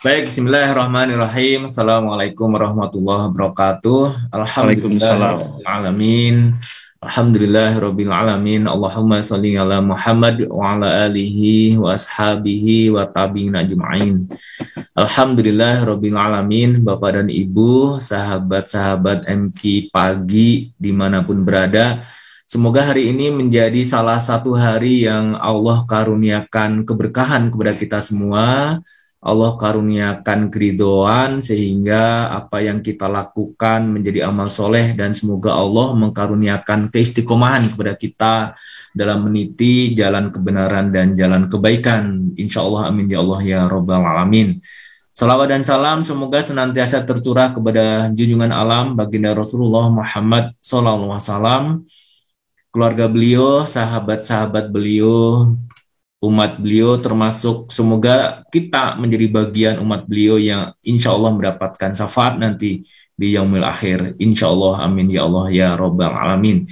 Baik, bismillahirrahmanirrahim. Assalamualaikum warahmatullahi wabarakatuh. Waalaikumsalam. Alhamdulillahirrahmanirrahim. Alhamdulillahirrahmanirrahim. Allahumma salli ala Muhammad wa ala alihi wa ashabihi wa tabi'in ajma'in. Alhamdulillahirrahmanirrahim. Bapak dan Ibu, sahabat-sahabat MQ Pagi dimanapun berada. Semoga hari ini menjadi salah satu hari yang Allah karuniakan keberkahan kepada kita semua. Allah karuniakan keridhaan sehingga apa yang kita lakukan menjadi amal soleh, dan semoga Allah mengkaruniakan keistiqomahan kepada kita dalam meniti jalan kebenaran dan jalan kebaikan. Insya Allah, amin ya Allah ya Rabbal Alamin. Salawat dan salam semoga senantiasa tercurah kepada junjungan alam baginda Rasulullah Muhammad SAW, keluarga beliau, sahabat-sahabat beliau, umat beliau, termasuk semoga kita menjadi bagian umat beliau yang insya Allah mendapatkan syafaat nanti di yaumil akhir. Insya Allah, amin ya Allah ya Rabbal Alamin.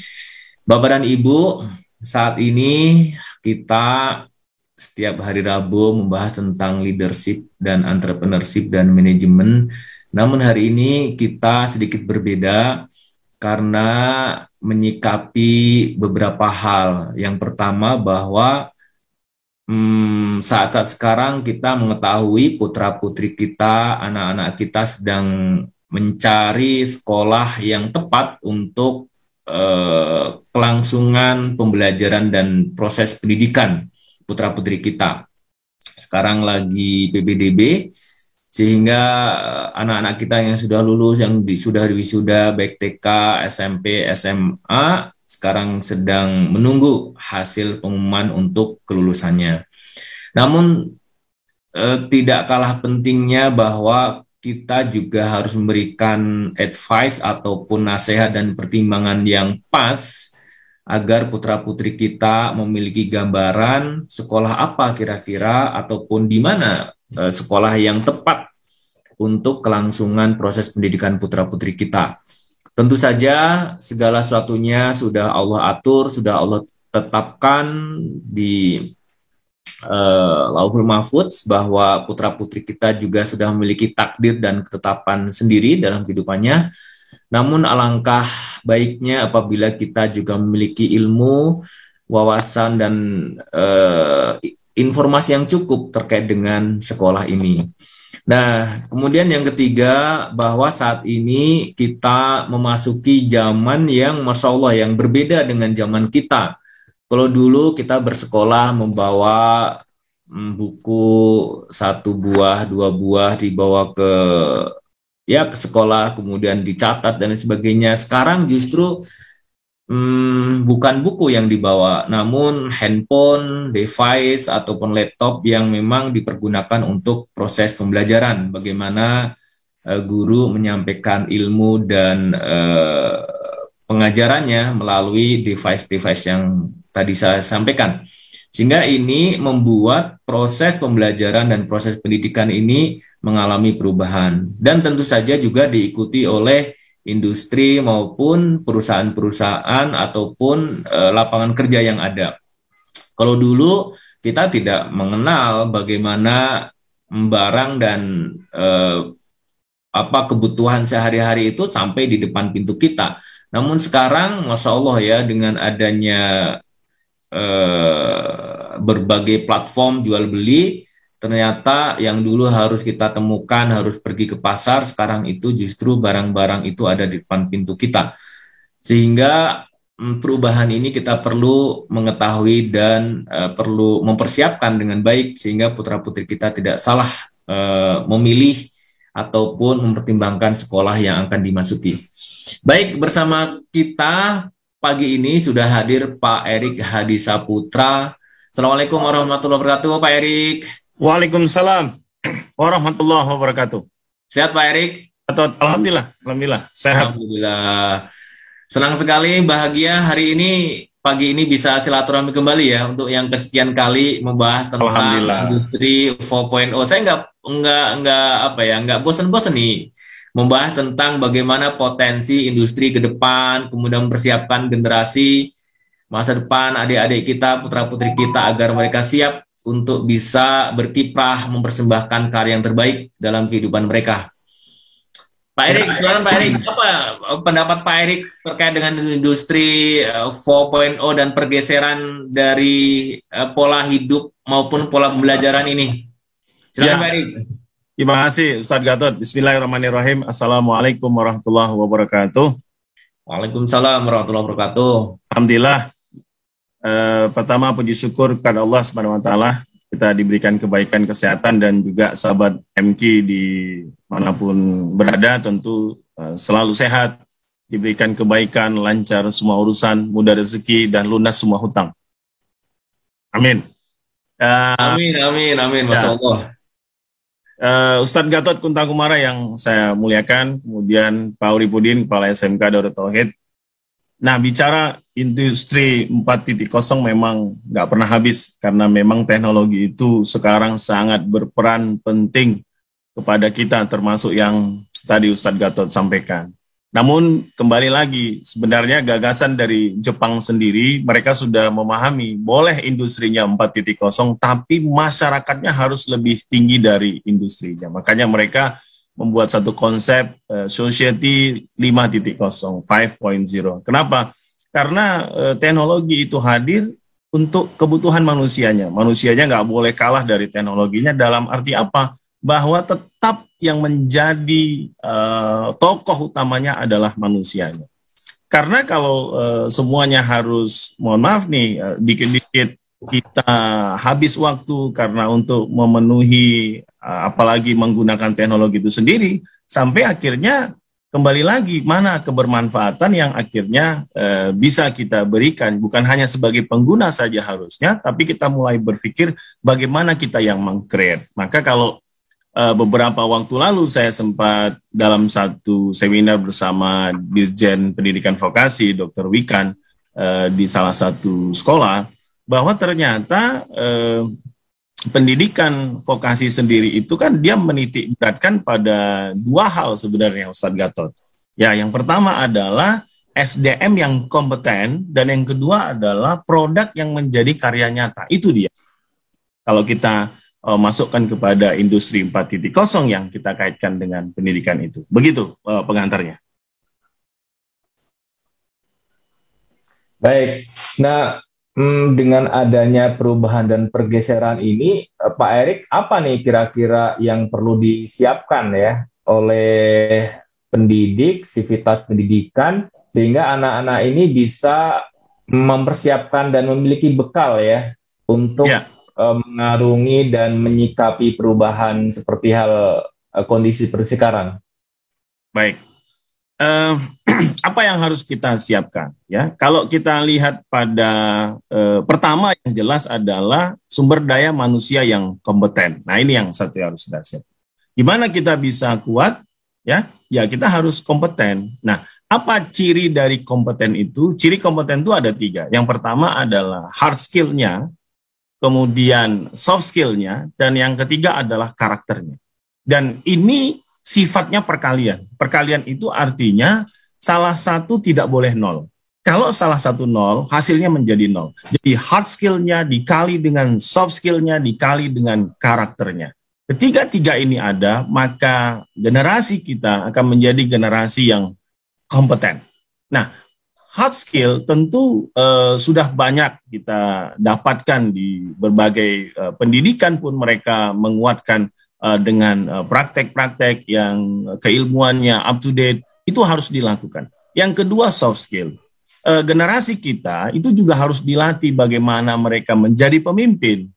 Bapak dan Ibu, saat ini kita setiap hari Rabu membahas tentang leadership dan entrepreneurship dan manajemen. Namun hari ini kita sedikit berbeda karena menyikapi beberapa hal. Yang pertama bahwa saat-saat sekarang kita mengetahui putra-putri kita, anak-anak kita sedang mencari sekolah yang tepat untuk kelangsungan pembelajaran dan proses pendidikan putra-putri kita. Sekarang lagi PPDB, sehingga anak-anak kita yang sudah lulus, yang sudah wisuda baik TK, SMP, SMA, sekarang sedang menunggu hasil pengumuman untuk kelulusannya. Namun tidak kalah pentingnya bahwa kita juga harus memberikan advice ataupun nasihat dan pertimbangan yang pas agar putra-putri kita memiliki gambaran sekolah apa kira-kira ataupun di mana sekolah yang tepat untuk kelangsungan proses pendidikan putra-putri kita. Tentu saja segala sesuatunya sudah Allah atur, sudah Allah tetapkan di Lauhul Mahfudz bahwa putra-putri kita juga sudah memiliki takdir dan ketetapan sendiri dalam kehidupannya. Namun alangkah baiknya apabila kita juga memiliki ilmu, wawasan, dan informasi yang cukup terkait dengan sekolah ini. Nah, kemudian yang ketiga, bahwa saat ini kita memasuki zaman yang Masya Allah, yang berbeda dengan zaman kita. Kalau dulu kita bersekolah membawa buku satu buah, dua buah dibawa ke sekolah, kemudian dicatat dan sebagainya. Sekarang justru bukan buku yang dibawa, namun handphone, device, ataupun laptop yang memang dipergunakan untuk proses pembelajaran. Bagaimana guru menyampaikan ilmu dan pengajarannya melalui device-device yang tadi saya sampaikan. Sehingga ini membuat proses pembelajaran dan proses pendidikan ini mengalami perubahan. Dan tentu saja juga diikuti oleh industri maupun perusahaan-perusahaan ataupun lapangan kerja yang ada. Kalau dulu kita tidak mengenal bagaimana barang dan kebutuhan sehari-hari itu sampai di depan pintu kita. Namun sekarang, Masya Allah ya, dengan adanya berbagai platform jual beli, ternyata yang dulu harus kita temukan, harus pergi ke pasar, sekarang itu justru barang-barang itu ada di depan pintu kita. Sehingga perubahan ini kita perlu mengetahui dan perlu mempersiapkan dengan baik, sehingga putra-putri kita tidak salah memilih ataupun mempertimbangkan sekolah yang akan dimasuki. Baik, bersama kita pagi ini sudah hadir Pak Erik Hadi Saputra. Assalamualaikum warahmatullahi wabarakatuh, Pak Erik. Waalaikumsalam warahmatullahi wabarakatuh. Sehat Pak Erik? Alhamdulillah, sehat. Alhamdulillah. Senang sekali, bahagia hari ini, pagi ini bisa silaturahmi kembali ya untuk yang kesekian kali membahas tentang industri 4.0. Saya nggak bosan-bosan nih membahas tentang bagaimana potensi industri ke depan, kemudian mempersiapkan generasi masa depan adik-adik kita, putra-putri kita agar mereka siap untuk bisa berkiprah mempersembahkan karya yang terbaik dalam kehidupan mereka. Pak Erik, silakan Pak Erik, apa pendapat Pak Erik terkait dengan industri 4.0 dan pergeseran dari pola hidup maupun pola pembelajaran ini? Silakan Pak Erik. Terima kasih Ustadz Gatot. Bismillahirrahmanirrahim. Assalamualaikum warahmatullahi wabarakatuh. Waalaikumsalam warahmatullahi wabarakatuh. Alhamdulillah. Pertama puji syukur kepada Allah Subhanahu wa taala, kita diberikan kebaikan kesehatan dan juga sahabat MQ di manapun berada tentu selalu sehat, diberikan kebaikan, lancar semua urusan, mudah rezeki dan lunas semua hutang. Amin. Amin. Masya Allah. Ustadz Gatot Kuntakumara yang saya muliakan, kemudian Pak Uripudin, Kepala SMK Darut Tauhid. Nah, bicara industri 4.0 memang nggak pernah habis, karena memang teknologi itu sekarang sangat berperan penting kepada kita, termasuk yang tadi Ustadz Gatot sampaikan. Namun, kembali lagi, sebenarnya gagasan dari Jepang sendiri, mereka sudah memahami, boleh industrinya 4.0, tapi masyarakatnya harus lebih tinggi dari industrinya. Makanya mereka membuat satu konsep Society 5.0, 5.0. Kenapa? Karena teknologi itu hadir untuk kebutuhan manusianya. Manusianya nggak boleh kalah dari teknologinya, dalam arti apa? Bahwa tetap yang menjadi tokoh utamanya adalah manusianya. Karena kalau semuanya harus, mohon maaf nih, dikit-dikit kita habis waktu karena untuk memenuhi, apalagi menggunakan teknologi itu sendiri, sampai akhirnya kembali lagi mana kebermanfaatan yang akhirnya bisa kita berikan, bukan hanya sebagai pengguna saja harusnya, tapi kita mulai berpikir bagaimana kita yang meng-create. Maka kalau beberapa waktu lalu saya sempat dalam satu seminar bersama Dirjen Pendidikan Vokasi, Dr. Wikan, di salah satu sekolah, bahwa ternyata pendidikan vokasi sendiri itu kan dia menitik beratkan pada dua hal sebenarnya, Ustadz Gatot. Ya, yang pertama adalah SDM yang kompeten, dan yang kedua adalah produk yang menjadi karya nyata. Itu dia. Kalau kita masukkan kepada industri 4.0 yang kita kaitkan dengan pendidikan itu. Begitu pengantarnya. Baik. Nah, dengan adanya perubahan dan pergeseran ini, Pak Erik, apa nih kira-kira yang perlu disiapkan ya oleh pendidik, sivitas pendidikan, sehingga anak-anak ini bisa mempersiapkan dan memiliki bekal ya untuk mengarungi dan menyikapi perubahan seperti hal kondisi seperti sekarang. Baik. Apa yang harus kita siapkan ya? Kalau kita lihat pada pertama yang jelas adalah sumber daya manusia yang kompeten. Nah, ini yang satu yang harus kita siap. Gimana kita bisa kuat ya? Ya, kita harus kompeten. Nah, apa ciri dari kompeten itu? Ciri kompeten itu ada 3. Yang pertama adalah hard skill-nya, kemudian soft skill-nya, dan yang ketiga adalah karakternya. Dan ini sifatnya perkalian. Perkalian itu artinya salah satu tidak boleh 0. Kalau salah satu 0, hasilnya menjadi 0. Jadi hard skill-nya dikali dengan soft skill-nya dikali dengan karakternya. Ketiga-tiga ini ada, maka generasi kita akan menjadi generasi yang kompeten. Nah, hard skill tentu sudah banyak kita dapatkan di berbagai pendidikan pun mereka menguatkan dengan praktek-praktek yang keilmuannya up to date, itu harus dilakukan. Yang kedua soft skill. Generasi kita itu juga harus dilatih bagaimana mereka menjadi pemimpin.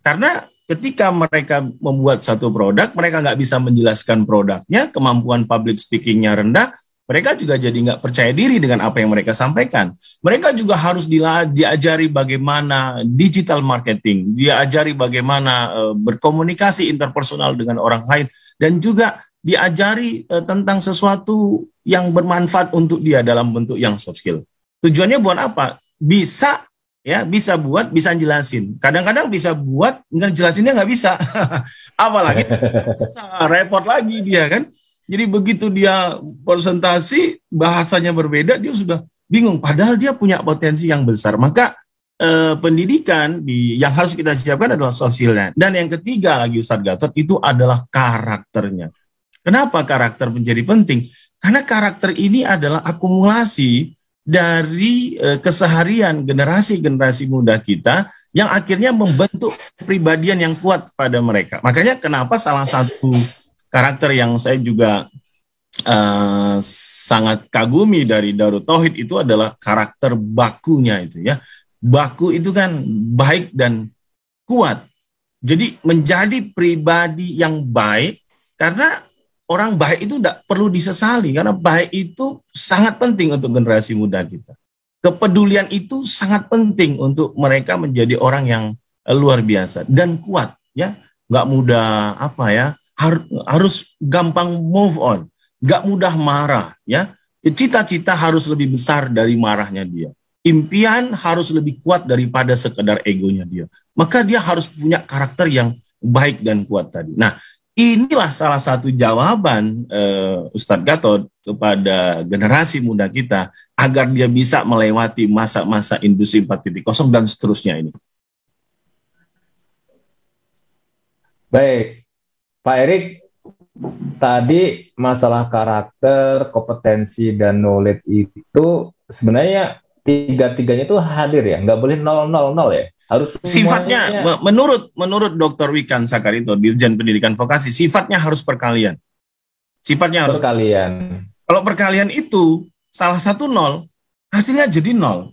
Karena ketika mereka membuat satu produk, mereka nggak bisa menjelaskan produknya, kemampuan public speaking-nya rendah, mereka juga jadi nggak percaya diri dengan apa yang mereka sampaikan. Mereka juga harus diajari bagaimana digital marketing, diajari bagaimana berkomunikasi interpersonal dengan orang lain, dan juga diajari tentang sesuatu yang bermanfaat untuk dia dalam bentuk yang soft skill. Tujuannya buat apa? Bisa buat, bisa jelasin. Kadang-kadang bisa buat, ngejelasinnya nggak bisa. Apalagi bisa repot lagi dia kan. Jadi begitu dia presentasi, bahasanya berbeda, dia sudah bingung. Padahal dia punya potensi yang besar. Maka pendidikan yang harus kita siapkan adalah sosialnya. Dan yang ketiga lagi Ustadz Gatot itu adalah karakternya. Kenapa karakter menjadi penting? Karena karakter ini adalah akumulasi dari keseharian generasi-generasi muda kita yang akhirnya membentuk kepribadian yang kuat pada mereka. Makanya kenapa salah satu karakter yang saya juga sangat kagumi dari Darut Tauhid itu adalah karakter bakunya itu ya. Baku itu kan baik dan kuat. Jadi menjadi pribadi yang baik, karena orang baik itu tidak perlu disesali, karena baik itu sangat penting untuk generasi muda kita. Kepedulian itu sangat penting untuk mereka menjadi orang yang luar biasa dan kuat, ya. Nggak mudah harus gampang move on, nggak mudah marah, ya. Cita-cita harus lebih besar dari marahnya dia. Impian harus lebih kuat daripada sekedar egonya dia. Maka dia harus punya karakter yang baik dan kuat tadi. Nah, inilah salah satu jawaban Ustadz Gatot kepada generasi muda kita agar dia bisa melewati masa-masa industri 4.0 dan seterusnya ini. Baik, Pak Erik, tadi masalah karakter, kompetensi, dan knowledge itu sebenarnya tiga-tiganya itu hadir ya, nggak boleh 000 ya. Harus sifatnya menurut Dr. Wikan Sakarito, Dirjen Pendidikan Vokasi, sifatnya harus perkalian. Sifatnya harus perkalian. Kalau perkalian itu salah satu 0, hasilnya jadi 0.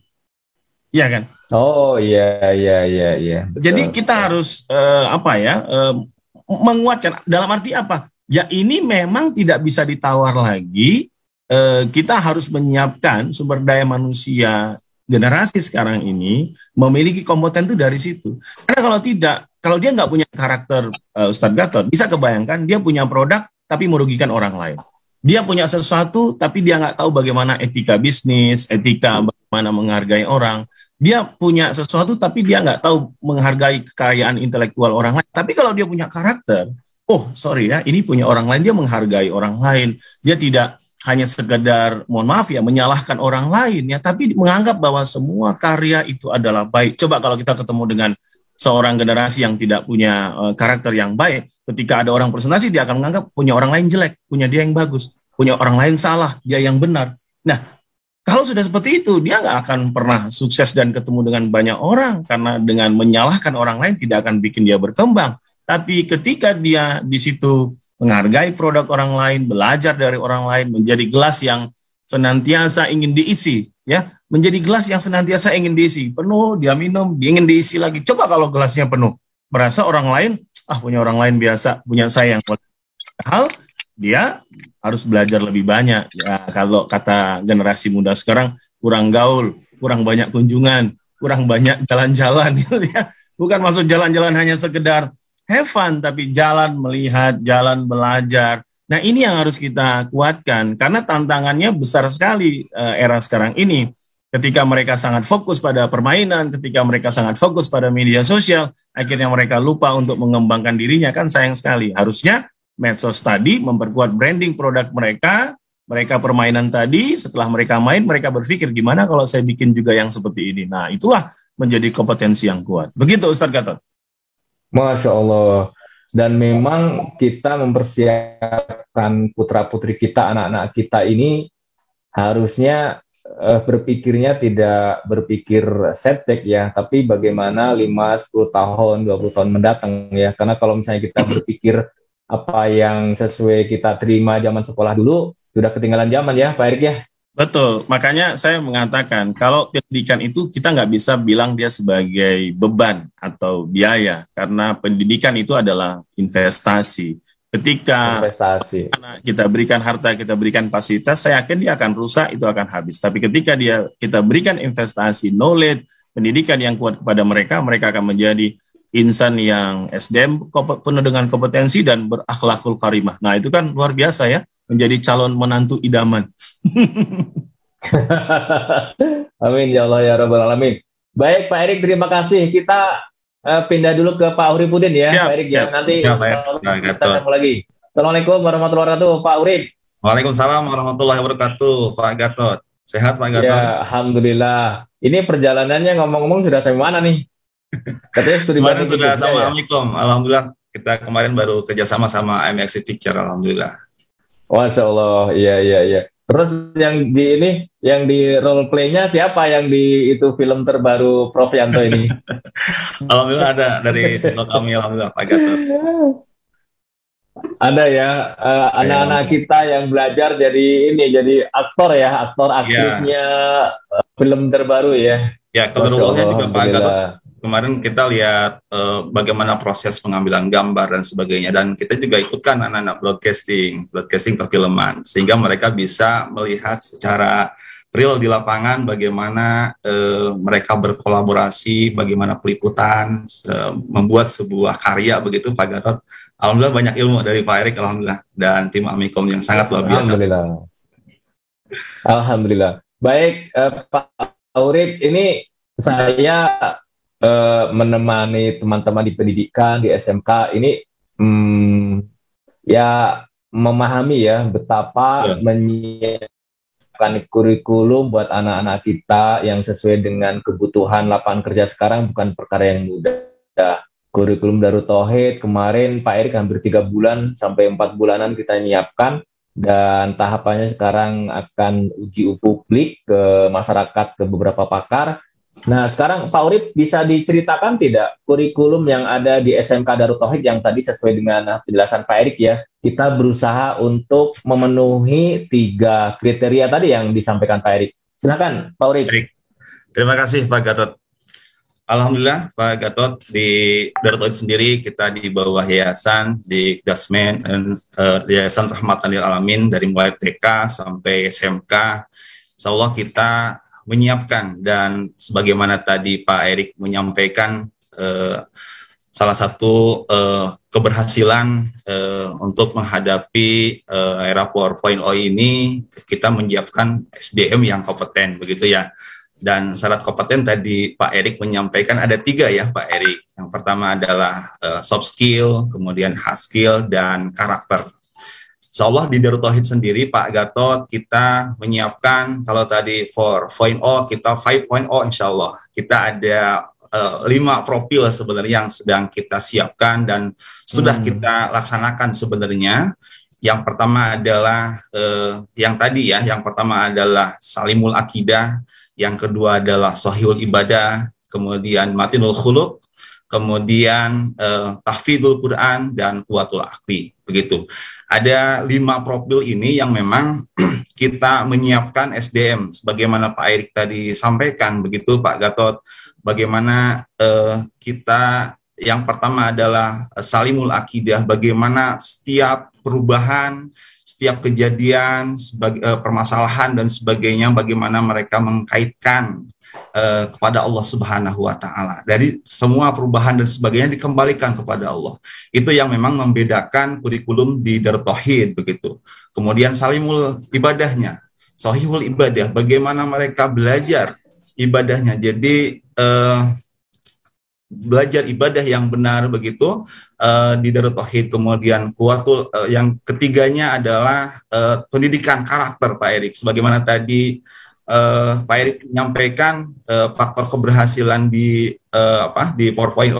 Iya kan? Oh iya. Betul. Jadi kita harus menguatkan, dalam arti apa? Ya ini memang tidak bisa ditawar lagi. Kita harus menyiapkan sumber daya manusia generasi sekarang ini memiliki kompeten itu dari situ. Karena kalau tidak, kalau dia nggak punya karakter Ustadz Gatot, bisa kebayangkan dia punya produk tapi merugikan orang lain. Dia punya sesuatu tapi dia nggak tahu bagaimana etika bisnis, etika bagaimana menghargai orang. Dia punya sesuatu tapi dia nggak tahu menghargai kekayaan intelektual orang lain. Tapi kalau dia punya karakter, ini punya orang lain, dia menghargai orang lain. Dia tidak hanya sekedar, mohon maaf ya, menyalahkan orang lain ya, tapi menganggap bahwa semua karya itu adalah baik. Coba kalau kita ketemu dengan seorang generasi yang tidak punya karakter yang baik, ketika ada orang presentasi, dia akan menganggap punya orang lain jelek, punya dia yang bagus, punya orang lain salah, dia yang benar. Nah, kalau sudah seperti itu, dia nggak akan pernah sukses dan ketemu dengan banyak orang, karena dengan menyalahkan orang lain tidak akan bikin dia berkembang. Tapi ketika dia di situ menghargai produk orang lain, belajar dari orang lain, menjadi gelas yang senantiasa ingin diisi, ya, menjadi gelas yang senantiasa ingin diisi, penuh, dia minum, dia ingin diisi lagi. Coba kalau gelasnya penuh, merasa orang lain, punya orang lain biasa, punya saya yang hal, dia harus belajar lebih banyak. Ya, kalau kata generasi muda sekarang, kurang gaul, kurang banyak kunjungan, kurang banyak jalan-jalan, gitu ya. Bukan maksud jalan-jalan hanya sekedar have fun, tapi jalan melihat, jalan belajar. Nah, ini yang harus kita kuatkan, karena tantangannya besar sekali era sekarang ini. Ketika mereka sangat fokus pada permainan, ketika mereka sangat fokus pada media sosial, akhirnya mereka lupa untuk mengembangkan dirinya, kan sayang sekali. Harusnya medsos tadi memperkuat branding produk mereka permainan tadi, setelah mereka main, mereka berpikir, gimana kalau saya bikin juga yang seperti ini. Nah, itulah menjadi kompetensi yang kuat. Begitu Ustadz Gatot. Masya Allah. Dan memang kita mempersiapkan putra-putri kita, anak-anak kita ini harusnya berpikirnya tidak berpikir setback ya, tapi bagaimana 5, 10 tahun, 20 tahun mendatang ya. Karena kalau misalnya kita berpikir apa yang sesuai kita terima zaman sekolah dulu, sudah ketinggalan zaman ya Pak Erik ya. Betul, makanya saya mengatakan kalau pendidikan itu kita nggak bisa bilang dia sebagai beban atau biaya, karena pendidikan itu adalah investasi. Ketika kita berikan harta, kita berikan fasilitas, saya yakin dia akan rusak, itu akan habis. Tapi ketika kita berikan investasi, knowledge, pendidikan yang kuat kepada mereka, mereka akan menjadi insan yang SDM penuh dengan kompetensi dan berakhlakul karimah. Nah, itu kan luar biasa ya, menjadi calon menantu idaman. Amin ya Allah ya Rabbal Alamin. Baik Pak Erik, terima kasih. Kita pindah dulu ke Pak Uripudin ya, Pak Erik. Nanti kita ketemu lagi. Assalamualaikum warahmatullahi wabarakatuh, Pak Urip. Waalaikumsalam warahmatullahi wabarakatuh, Pak Gatot. Sehat Pak Gatot? Ya, alhamdulillah. Ini perjalanannya ngomong-ngomong sudah sampai mana nih? Katanya studi Kemarin banding di sudah Jogja sama ya? Amikom, Alhamdulillah kita kemarin baru kerjasama sama MXC Picture, Alhamdulillah. Masya Allah, iya iya iya. Terus yang di ini, yang di role play-nya siapa yang di itu film terbaru Prof Yanto ini? Alhamdulillah ada dari siswa kami, Alhamdulillah Pak Gatot. Ada ya, Ya, anak-anak Alhamdulillah. kita yang belajar jadi ini, jadi aktor ya, aktor Ya, aktrisnya film terbaru ya. ya Masya kebetulannya Allah, juga Pak Gatot, alhamdulillah. kemarin kita lihat bagaimana proses pengambilan gambar dan sebagainya, dan kita juga ikutkan anak-anak broadcasting perfilman, sehingga mereka bisa melihat secara real di lapangan bagaimana mereka berkolaborasi, bagaimana peliputan, membuat sebuah karya begitu Pak Gatot. Alhamdulillah banyak ilmu dari Pak Erik, Alhamdulillah, dan tim Amikom yang sangat luar biasa. Alhamdulillah. Alhamdulillah. Baik, Pak Urip, ini saya menemani teman-teman di pendidikan di SMK ini ya memahami ya betapa Ya, menyiapkan kurikulum buat anak-anak kita yang sesuai dengan kebutuhan lapangan kerja sekarang bukan perkara yang mudah. Kurikulum Darut Tauhid kemarin Pak Erik hampir 3 bulan sampai 4 bulanan kita nyiapkan dan tahapannya sekarang akan uji publik ke masyarakat, ke beberapa pakar. Nah, sekarang Pak Urip bisa diceritakan tidak kurikulum yang ada di SMK Darut Tauhid yang tadi sesuai dengan penjelasan Pak Erik ya, kita berusaha untuk memenuhi 3 kriteria tadi yang disampaikan Pak Erik. Silakan Pak Urip. Erik. Terima kasih Pak Gatot. Alhamdulillah Pak Gatot, di Darut Tauhid sendiri kita di bawah yayasan di Dasmen dan Yayasan Rahmatan lil Alamin dari mulai TK sampai SMK. Insya Allah kita menyiapkan, dan sebagaimana tadi Pak Erik menyampaikan, salah satu keberhasilan untuk menghadapi era 4.0 ini kita menyiapkan SDM yang kompeten begitu ya. Dan syarat kompeten tadi Pak Erik menyampaikan ada 3 ya Pak Erik. Yang pertama adalah soft skill, kemudian hard skill, dan karakter. Insya Allah di Darut Tauhid sendiri Pak Gatot kita menyiapkan, kalau tadi 4.0 kita 5.0 insya Allah. Kita ada 5 profil sebenarnya yang sedang kita siapkan dan sudah kita laksanakan sebenarnya. Yang pertama adalah yang tadi ya, yang pertama adalah Salimul Akidah, yang kedua adalah Sahihul Ibadah, kemudian Matinul Khuluq, kemudian Tahfidul Quran, dan Kuwatul Akli. Begitu. Ada 5 profil ini yang memang kita menyiapkan SDM, sebagaimana Pak Erik tadi sampaikan, begitu Pak Gatot. Bagaimana kita, yang pertama adalah Salimul Akidah, bagaimana setiap perubahan, setiap kejadian, permasalahan dan sebagainya, bagaimana mereka mengkaitkan kepada Allah Subhanahu wa Ta'ala. Dari semua perubahan dan sebagainya dikembalikan kepada Allah. Itu yang memang membedakan kurikulum di Darut Tauhid begitu. Kemudian Salimul Ibadahnya, Sahihul Ibadah, bagaimana mereka belajar ibadahnya. Jadi belajar ibadah yang benar begitu di Darut Tauhid. Kemudian kuatul, yang ketiganya adalah pendidikan karakter Pak Erik. Sebagaimana tadi Pak Erik menyampaikan, faktor keberhasilan di 4.0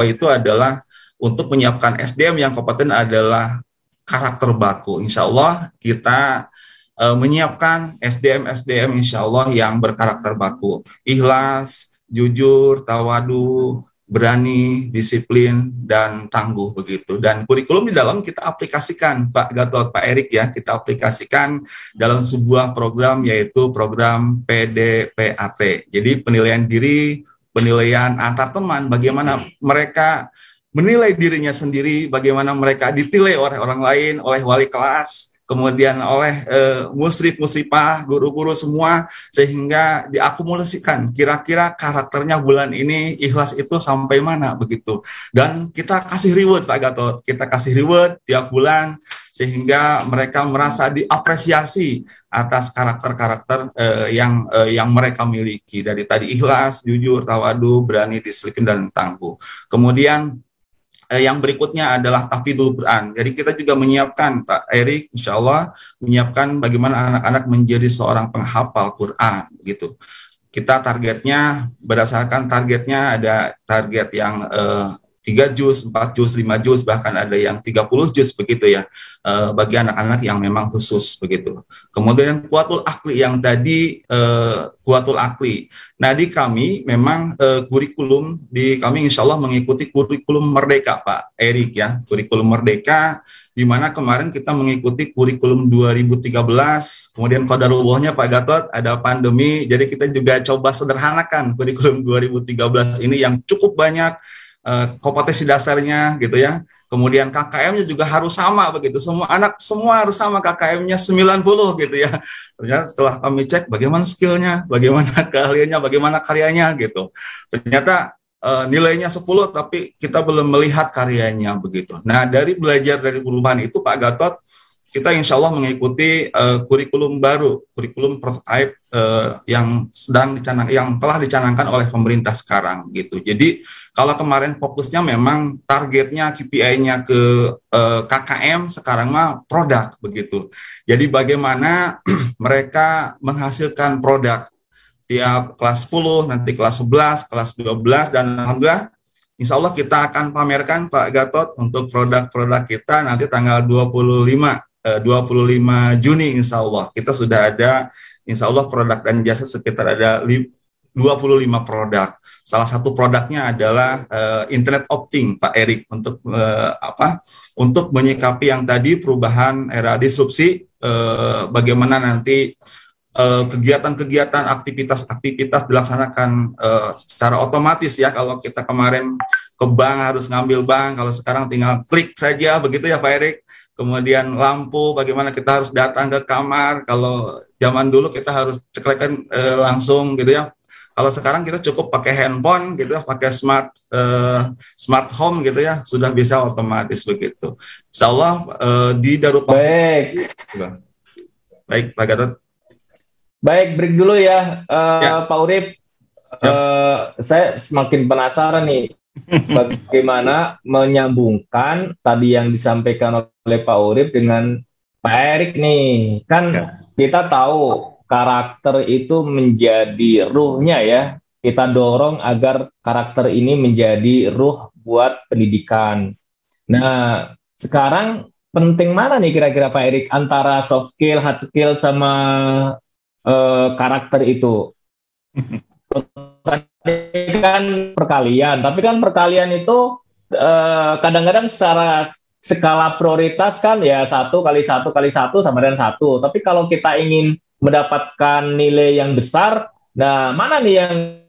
itu adalah untuk menyiapkan SDM yang kompeten adalah karakter baku. Insya Allah kita menyiapkan SDM insya Allah yang berkarakter baku, ikhlas, jujur, tawadu, berani, disiplin, dan tangguh begitu. Dan kurikulum di dalam kita aplikasikan, Pak Gatot, Pak Erik ya, kita aplikasikan dalam sebuah program, yaitu program PDPAT. Jadi penilaian diri, penilaian antar teman, bagaimana mereka menilai dirinya sendiri, bagaimana mereka ditilai oleh orang lain, oleh wali kelas, kemudian oleh musrif-musrifah, guru-guru semua, sehingga diakumulasikan kira-kira karakternya bulan ini ikhlas itu sampai mana begitu. Dan kita kasih reward Pak Gatot, kita kasih reward tiap bulan sehingga mereka merasa diapresiasi atas karakter-karakter yang mereka miliki, dari tadi ikhlas, jujur, tawadu, berani, disiplin, dan tangguh. Kemudian yang berikutnya adalah tahfidzul Quran. Jadi kita juga menyiapkan, Pak Erik, insya Allah menyiapkan bagaimana anak-anak menjadi seorang penghafal Quran, gitu. Kita targetnya berdasarkan targetnya ada target yang 3 juz, 4 juz, 5 juz, bahkan ada yang 30 juz begitu ya, bagi anak-anak yang memang khusus begitu. Kemudian kuatul akli yang tadi, kuatul akli. Nah di kami memang kurikulum, di kami insya Allah mengikuti kurikulum Merdeka Pak Erik ya, kurikulum Merdeka, di mana kemarin kita mengikuti kurikulum 2013, kemudian qadarullahnya Pak Gatot ada pandemi, jadi kita juga coba sederhanakan kurikulum 2013 ini yang cukup banyak kompetensi dasarnya gitu ya. Kemudian KKM-nya juga harus sama begitu. Semua anak semua harus sama KKM-nya 90 gitu ya. Ternyata setelah kami cek bagaimana skillnya, bagaimana keahliannya, bagaimana karyanya gitu. Ternyata nilainya 10 tapi kita belum melihat karyanya begitu. Nah, dari belajar dari perubahan itu Pak Gatot, kita insya Allah mengikuti kurikulum baru, kurikulum prototype yang telah dicanangkan oleh pemerintah sekarang gitu. Jadi kalau kemarin fokusnya memang targetnya KPI-nya ke KKM, sekarang mah produk begitu. Jadi bagaimana mereka menghasilkan produk tiap kelas 10, nanti kelas 11, kelas 12, dan alhamdulillah insya Allah kita akan pamerkan Pak Gatot untuk produk-produk kita nanti tanggal 25 Juni insya Allah. Kita sudah ada insya Allah produk dan jasa sekitar ada 25 produk. Salah satu produknya adalah Internet of Things, Pak Erik, untuk untuk menyikapi yang tadi perubahan era disrupsi, bagaimana nanti kegiatan-kegiatan, aktivitas-aktivitas dilaksanakan secara otomatis ya. Kalau kita kemarin ke bank harus ngambil bank, kalau sekarang tinggal klik saja begitu ya Pak Erik. Kemudian lampu, bagaimana kita harus datang ke kamar. Kalau zaman dulu kita harus ceklekan langsung gitu ya. Kalau sekarang kita cukup pakai handphone gitu ya, pakai smart home gitu ya, sudah bisa otomatis begitu. Insya Allah di Darut Baik. Baik, Pak Gatot. Baik, break dulu ya, Pak Urip. Saya semakin penasaran nih, bagaimana menyambungkan tadi yang disampaikan oleh Pak Urip dengan Pak Erik nih. Kan kita tahu karakter itu menjadi ruhnya ya. Kita dorong agar karakter ini menjadi ruh buat pendidikan. Nah, sekarang penting mana nih kira-kira Pak Erik antara soft skill, hard skill sama karakter itu? Tadi kan perkalian, tapi kan perkalian itu kadang-kadang secara skala prioritas kan ya 1 kali 1 kali 1 sama dengan 1. Tapi kalau kita ingin mendapatkan nilai yang besar, nah mana nih yang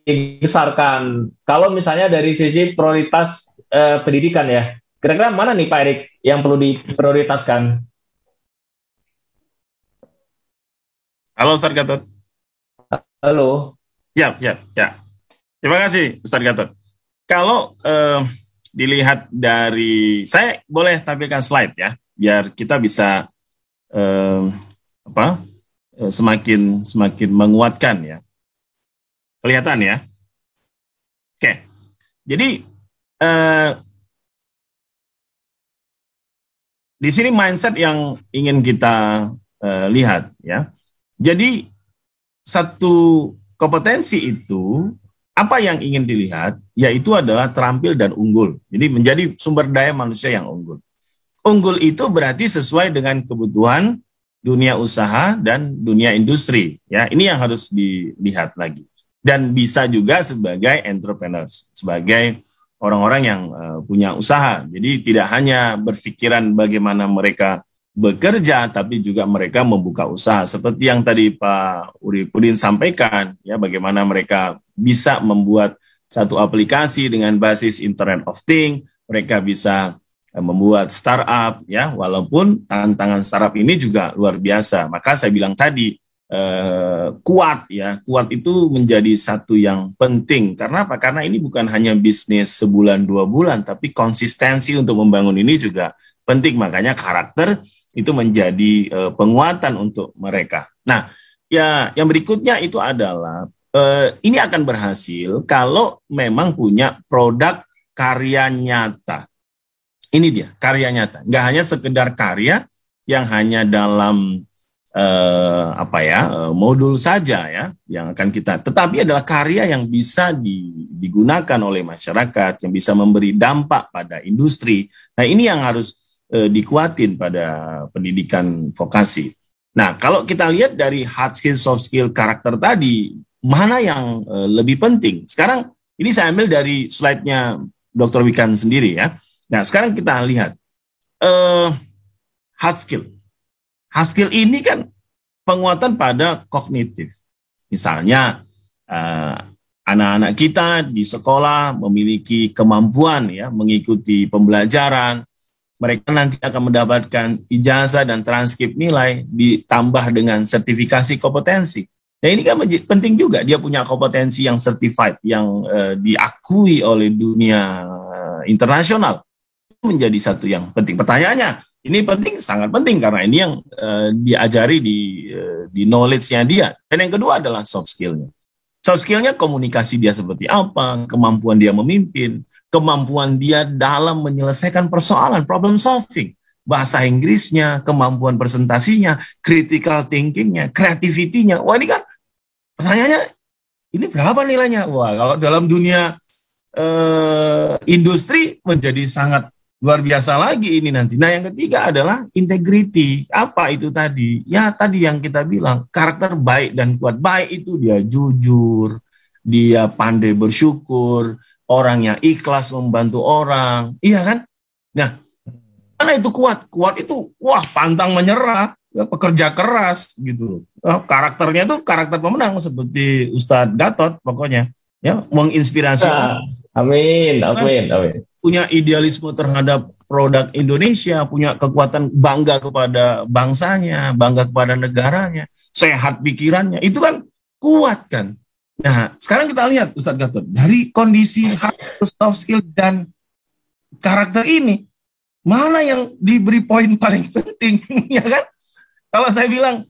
dibesarkan? Kalau misalnya dari sisi prioritas pendidikan ya, kira-kira mana nih Pak Erik yang perlu diprioritaskan? Halo Ustaz Gatot. Halo. Ya. Terima kasih Ustaz Gatot. Kalau dilihat dari, saya boleh tampilkan slide ya, biar kita bisa semakin menguatkan ya. Kelihatan ya. Oke. Jadi di sini mindset yang ingin kita lihat ya. Jadi satu kompetensi itu apa yang ingin dilihat, yaitu adalah terampil dan unggul. Jadi menjadi sumber daya manusia yang unggul. Unggul itu berarti sesuai dengan kebutuhan dunia usaha dan dunia industri. Ya, ini yang harus dilihat lagi. Dan bisa juga sebagai entrepreneurs, sebagai orang-orang yang punya usaha. Jadi tidak hanya berpikiran bagaimana mereka bekerja, tapi juga mereka membuka usaha. Seperti yang tadi Pak Uripudin sampaikan, ya, bagaimana mereka bisa membuat satu aplikasi dengan basis Internet of Things, mereka bisa membuat startup, ya, walaupun tantangan startup ini juga luar biasa. Maka saya bilang tadi, kuat itu menjadi satu yang penting. Karena apa? Karena ini bukan hanya bisnis sebulan 2 bulan, tapi konsistensi untuk membangun ini juga penting. Makanya karakter itu menjadi penguatan untuk mereka. Nah, ya, yang berikutnya itu adalah ini akan berhasil kalau memang punya produk karya nyata. Ini dia, karya nyata. Nggak hanya sekedar karya yang hanya dalam modul saja ya yang akan kita, tetapi adalah karya yang bisa digunakan oleh masyarakat, yang bisa memberi dampak pada industri. Nah, ini yang harus dikuatin pada pendidikan vokasi. Nah, kalau kita lihat dari hard skill, soft skill, karakter tadi, mana yang lebih penting? Sekarang ini saya ambil dari slide-nya Dr. Wikan sendiri ya. Nah, sekarang kita lihat hard skill. Hard skill ini kan penguatan pada kognitif. Misalnya anak-anak kita di sekolah memiliki kemampuan ya mengikuti pembelajaran, mereka nanti akan mendapatkan ijazah dan transkrip nilai ditambah dengan sertifikasi kompetensi. Nah, ini kan penting juga, dia punya kompetensi yang certified, yang diakui oleh dunia internasional. Itu menjadi satu yang penting. Pertanyaannya, ini penting, sangat penting karena ini yang diajari di knowledge-nya dia. Dan yang kedua adalah soft skill-nya. Soft skill-nya komunikasi dia seperti apa, kemampuan dia memimpin, kemampuan dia dalam menyelesaikan persoalan, problem solving, bahasa Inggrisnya, kemampuan presentasinya, critical thinking-nya, creativity-nya. Wah, ini kan pertanyaannya, ini berapa nilainya? Wah, kalau dalam dunia industri menjadi sangat luar biasa lagi ini nanti. Nah, yang ketiga adalah integrity. Apa itu tadi? Ya, tadi yang kita bilang, karakter baik dan kuat. Baik itu dia jujur, dia pandai bersyukur, orang yang ikhlas membantu orang. Iya kan? Nah, mana itu kuat? Kuat itu, wah, pantang menyerah, ya, pekerja keras gitu. Karakternya itu karakter pemenang seperti Ustadz Gatot pokoknya. Ya, menginspirasi. Amin. Punya idealisme terhadap produk Indonesia, punya kekuatan bangga kepada bangsanya, bangga kepada negaranya, sehat pikirannya, itu kan kuat kan. Nah, sekarang kita lihat Ustadz Gatot, dari kondisi hard soft skill dan karakter ini, mana yang diberi poin paling penting, ya kan? Kalau saya bilang,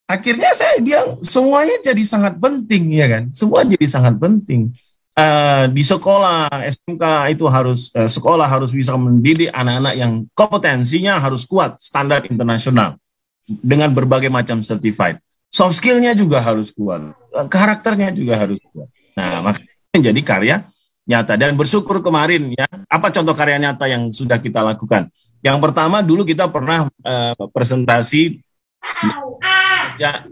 akhirnya saya bilang semuanya jadi sangat penting, ya kan? Semua jadi sangat penting. Di sekolah SMK itu sekolah harus bisa mendidik anak-anak yang kompetensinya harus kuat, standar internasional dengan berbagai macam certified. Soft skill-nya juga harus kuat, karakternya juga harus kuat. Nah, makanya menjadi karya nyata. Dan bersyukur kemarin ya, apa contoh karya nyata yang sudah kita lakukan? Yang pertama dulu kita pernah presentasi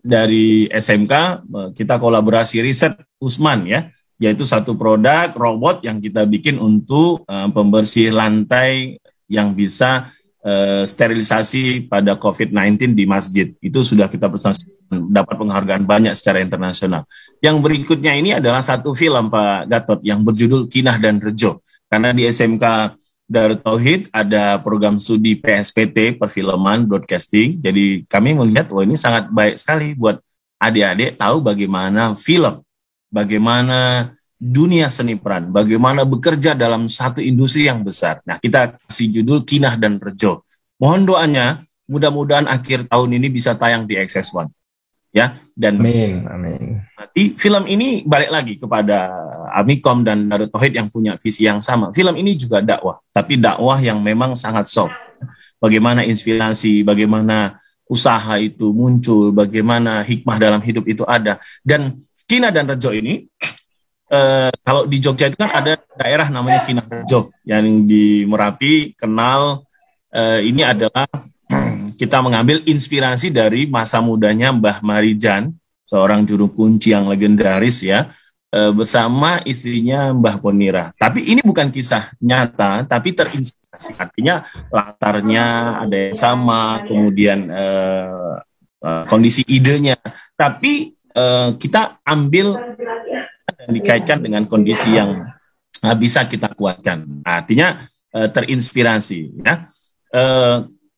dari SMK, kita kolaborasi riset Usman ya. Yaitu satu produk robot yang kita bikin untuk pembersih lantai yang bisa sterilisasi pada COVID-19 di masjid. Itu sudah kita dapat penghargaan banyak secara internasional. Yang berikutnya ini adalah satu film Pak Gatot yang berjudul Kinah dan Rejo. Karena di SMK Darut Tauhid ada program studi PSPT, perfilman, broadcasting. Jadi kami melihat, wah ini sangat baik sekali buat adik-adik tahu bagaimana film, bagaimana dunia seni peran, bagaimana bekerja dalam satu industri yang besar. Nah, kita kasih judul Kinah dan Rejo. Mohon doanya, mudah-mudahan akhir tahun ini bisa tayang di XS1. Ya, dan amin. Nanti film ini balik lagi kepada Amikom dan Darut Tauhid yang punya visi yang sama. Film ini juga dakwah, tapi dakwah yang memang sangat soft. Bagaimana inspirasi, bagaimana usaha itu muncul, bagaimana hikmah dalam hidup itu ada. Dan Kinah dan Rejo ini, kalau di Jogja itu kan ada daerah namanya Kinah Rejo, yang di Merapi kenal. Ini adalah kita mengambil inspirasi dari masa mudanya Mbah Marijan, seorang juru kunci yang legendaris ya, bersama istrinya Mbah Ponira. Tapi ini bukan kisah nyata, tapi terinspirasi. Artinya latarnya ada yang sama, kemudian kondisi idenya. Tapi kita ambil dan dikaitkan dengan kondisi yang bisa kita kuatkan. Artinya terinspirasi. Ya.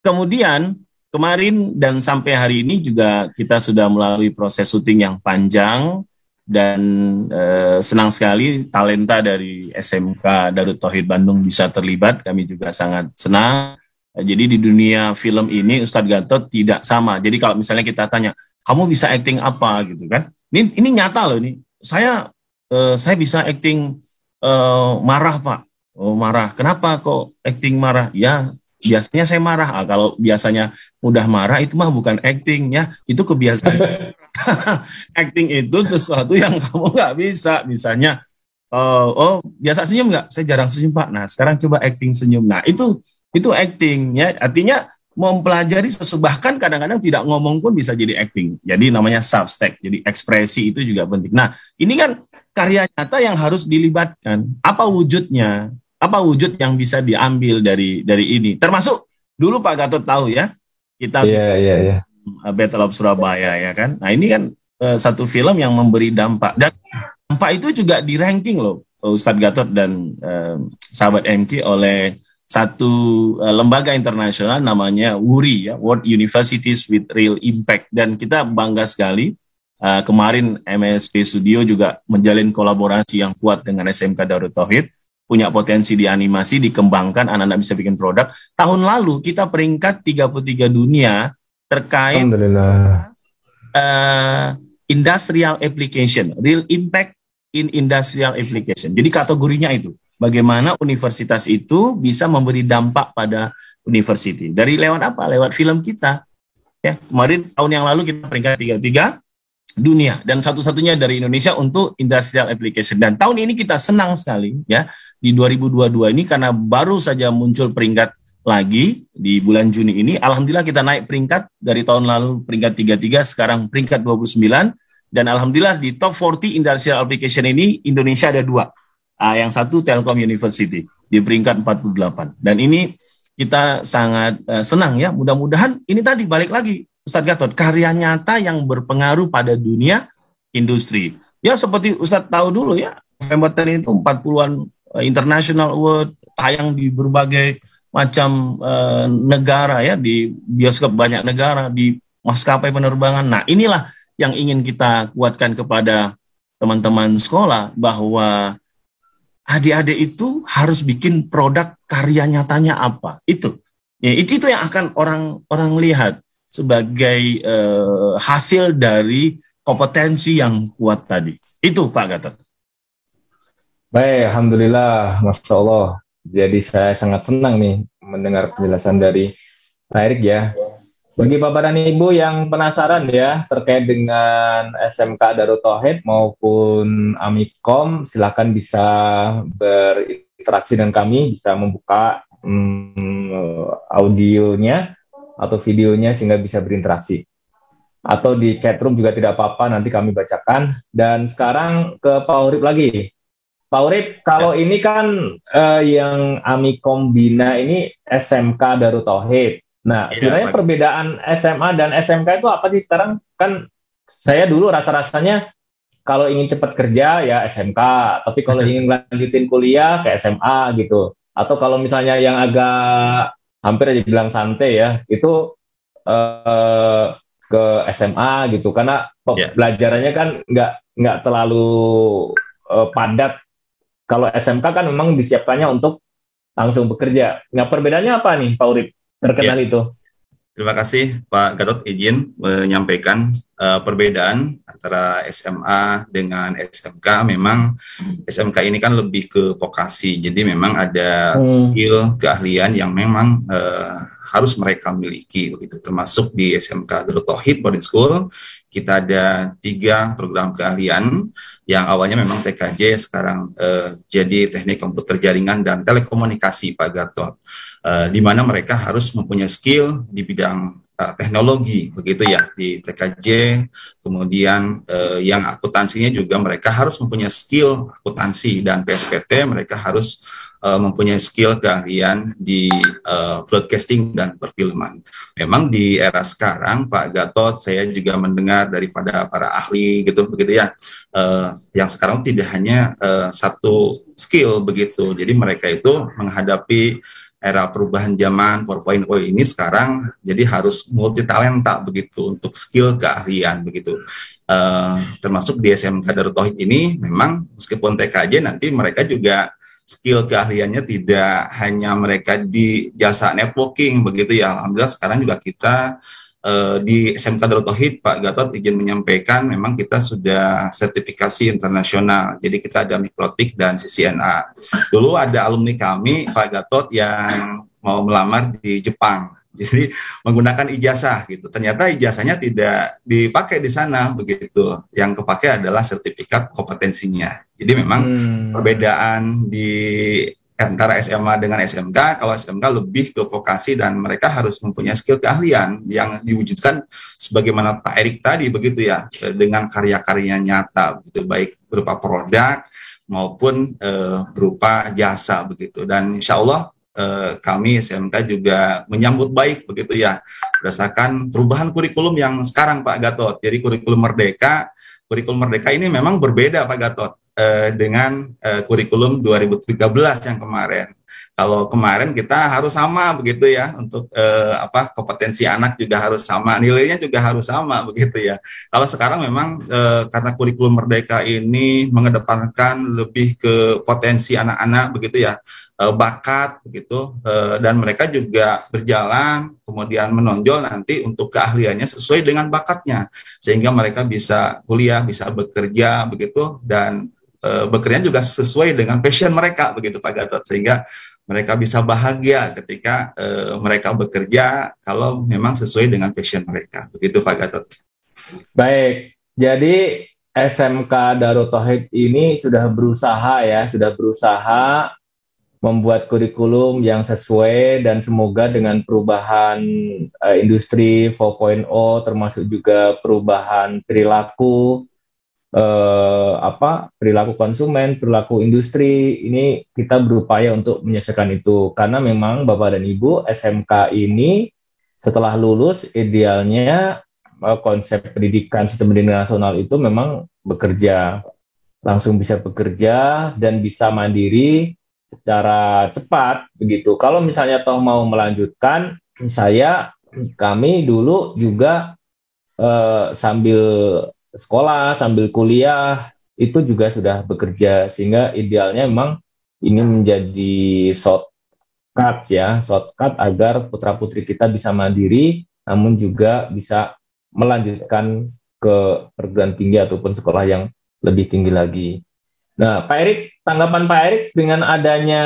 Kemudian kemarin dan sampai hari ini juga kita sudah melalui proses syuting yang panjang dan senang sekali talenta dari SMK Darut Tauhid Bandung bisa terlibat. Kami juga sangat senang. Jadi di dunia film ini Ustadz Gatot tidak sama. Jadi kalau misalnya kita tanya, kamu bisa acting apa gitu kan? Ini nyata loh ini. Saya bisa acting marah Pak. Oh, marah. Kenapa kok acting marah? Ya, biasanya saya marah. Kalau biasanya mudah marah itu mah bukan acting ya, itu kebiasaan. Acting itu sesuatu yang kamu nggak bisa. Misalnya, biasa senyum nggak? Saya jarang senyum Pak. Nah, sekarang coba acting senyum. Nah, itu acting ya. Artinya mempelajari bahkan kadang-kadang tidak ngomong pun bisa jadi acting. Jadi namanya subtext. Jadi ekspresi itu juga penting. Nah, ini kan karya nyata yang harus dilibatkan. Apa wujudnya? Apa wujud yang bisa diambil dari ini? Termasuk dulu Pak Gatot tahu ya, kita Battle of Surabaya ya kan. Nah, ini kan satu film yang memberi dampak, dan dampak itu juga di ranking loh Ustadz Gatot dan sahabat MK oleh satu lembaga internasional namanya WURI ya, World Universities with Real Impact, dan kita bangga sekali kemarin MSP Studio juga menjalin kolaborasi yang kuat dengan SMK Darut Tauhid, punya potensi di animasi, dikembangkan, anak-anak bisa bikin produk. Tahun lalu kita peringkat 33 dunia terkait industrial application, real impact in industrial application. Jadi kategorinya itu, bagaimana universitas itu bisa memberi dampak pada university. Dari lewat apa? Lewat film kita. Ya, kemarin tahun yang lalu kita peringkat 33 dunia dan satu-satunya dari Indonesia untuk industrial application. Dan tahun ini kita senang sekali ya, di 2022 ini karena baru saja muncul peringkat lagi di bulan Juni ini. Alhamdulillah kita naik peringkat dari tahun lalu peringkat 33, sekarang peringkat 29, dan alhamdulillah di top 40 industrial application ini Indonesia ada 2. Yang satu Telkom University di peringkat 48. Dan ini kita sangat senang ya. Mudah-mudahan ini tadi balik lagi Ustadz Gatot, karya nyata yang berpengaruh pada dunia industri. Ya seperti Ustadz tahu dulu ya, November 10 itu 40-an international award, tayang di berbagai macam negara ya, di bioskop banyak negara, di maskapai penerbangan. Nah, inilah yang ingin kita kuatkan kepada teman-teman sekolah, bahwa adik-adik itu harus bikin produk karya nyatanya apa. Itu yang akan orang lihat sebagai hasil dari kompetensi yang kuat tadi. Itu Pak Gatot. Baik, alhamdulillah, masya Allah. Jadi saya sangat senang nih mendengar penjelasan dari Pak Erik ya. Bagi Bapak dan Ibu yang penasaran ya terkait dengan SMK Darut Tauhid maupun Amikom, silakan bisa berinteraksi dengan kami, bisa membuka audionya atau videonya sehingga bisa berinteraksi. Atau di chatroom juga tidak apa-apa, nanti kami bacakan. Dan sekarang ke Pak Urip lagi. Pak Urip, kalau ini kan yang Amikom Bina ini SMK Darut Tauhid. Nah, sebenarnya perbedaan SMA dan SMK itu apa sih sekarang? Kan saya dulu rasa-rasanya kalau ingin cepat kerja ya SMK, tapi kalau ingin lanjutin kuliah ke SMA gitu. Atau kalau misalnya yang agak hampir aja bilang santai ya, itu ke SMA gitu. Karena pelajarannya kan nggak terlalu padat. Kalau SMK kan memang disiapkannya untuk langsung bekerja. Nah, perbedaannya apa nih Pak Urip? Terkenal itu. Terima kasih Pak Gatot izin menyampaikan perbedaan antara SMA dengan SMK. Memang SMK ini kan lebih ke vokasi, jadi memang ada skill, keahlian yang memang harus mereka miliki begitu. Termasuk di SMK Darut Tauhid Boarding School kita ada 3 program keahlian yang awalnya memang TKJ, sekarang jadi teknik komputer jaringan dan telekomunikasi Pak Gatot, di mana mereka harus mempunyai skill di bidang teknologi begitu ya di TKJ. Kemudian yang akuntansinya juga mereka harus mempunyai skill akuntansi, dan PSPT mereka harus mempunyai skill keahlian di broadcasting dan perfilman. Memang di era sekarang Pak Gatot, saya juga mendengar daripada para ahli gitu begitu ya, yang sekarang tidak hanya satu skill begitu. Jadi mereka itu menghadapi era perubahan zaman 4.0 ini sekarang, jadi harus multi talenta begitu untuk skill keahlian begitu. Termasuk di SMK Darut Tauhid ini memang meskipun TKJ nanti mereka juga skill keahliannya tidak hanya mereka di jasa networking begitu ya. Alhamdulillah sekarang juga kita di SMK Darut Tauhid, Pak Gatot izin menyampaikan, memang kita sudah sertifikasi internasional. Jadi kita ada Mikrotik dan CCNA. Dulu ada alumni kami, Pak Gatot, yang mau melamar di Jepang. Jadi menggunakan ijazah gitu. Ternyata ijazahnya tidak dipakai di sana begitu. Yang kepakai adalah sertifikat kompetensinya. Jadi memang perbedaan di antara SMA dengan SMK, kalau SMK lebih ke vokasi dan mereka harus mempunyai skill keahlian yang diwujudkan sebagaimana Pak Erik tadi begitu ya, dengan karya-karya nyata begitu, baik berupa produk maupun berupa jasa begitu. Dan insya Allah kami SMK juga menyambut baik begitu ya, berdasarkan perubahan kurikulum yang sekarang Pak Gatot. Jadi kurikulum Merdeka ini memang berbeda Pak Gatot dengan kurikulum 2013 yang kemarin. Kalau kemarin kita harus sama begitu ya, untuk kompetensi anak juga harus sama, nilainya juga harus sama begitu ya. Kalau sekarang memang karena kurikulum Merdeka ini mengedepankan lebih ke potensi anak-anak begitu ya, bakat begitu, dan mereka juga berjalan kemudian menonjol nanti untuk keahliannya sesuai dengan bakatnya, sehingga mereka bisa kuliah, bisa bekerja begitu, dan bekerja juga sesuai dengan passion mereka begitu Pak Gatot, sehingga mereka bisa bahagia ketika mereka bekerja kalau memang sesuai dengan passion mereka begitu Pak Gatot. Baik, jadi SMK Darut Tauhid ini sudah berusaha membuat kurikulum yang sesuai, dan semoga dengan perubahan industri 4.0 termasuk juga perubahan perilaku konsumen, perilaku industri, ini kita berupaya untuk menyelesaikan itu. Karena memang Bapak dan Ibu, SMK ini setelah lulus idealnya konsep pendidikan, sistem pendidikan nasional itu memang langsung bisa bekerja dan bisa mandiri secara cepat begitu. Kalau misalnya toh mau melanjutkan, kami dulu juga sambil sekolah, sambil kuliah, itu juga sudah bekerja, sehingga idealnya memang ini menjadi shortcut agar putra-putri kita bisa mandiri, namun juga bisa melanjutkan ke perguruan tinggi ataupun sekolah yang lebih tinggi lagi. Nah, Pak Erik, tanggapan Pak Erik dengan adanya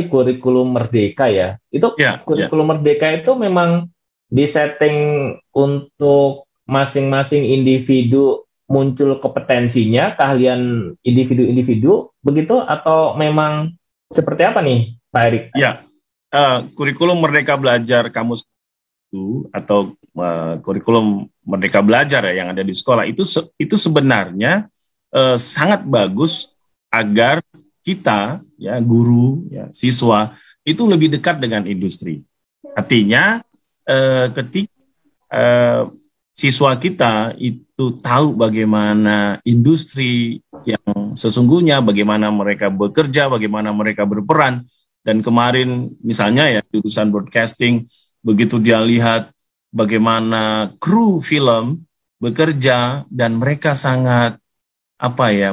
kurikulum Merdeka ya? Itu kurikulum Merdeka itu memang disetting untuk masing-masing individu muncul kompetensinya, keahlian individu-individu begitu, atau memang seperti apa nih Pak Erik? Ya, kurikulum Merdeka Belajar Kamus atau kurikulum Merdeka Belajar ya, yang ada di sekolah itu sebenarnya sangat bagus agar kita ya, guru ya, siswa itu lebih dekat dengan industri. Artinya ketika siswa kita itu tahu bagaimana industri yang sesungguhnya, bagaimana mereka bekerja, bagaimana mereka berperan. Dan kemarin misalnya ya jurusan broadcasting, begitu dia lihat bagaimana kru film bekerja dan mereka sangat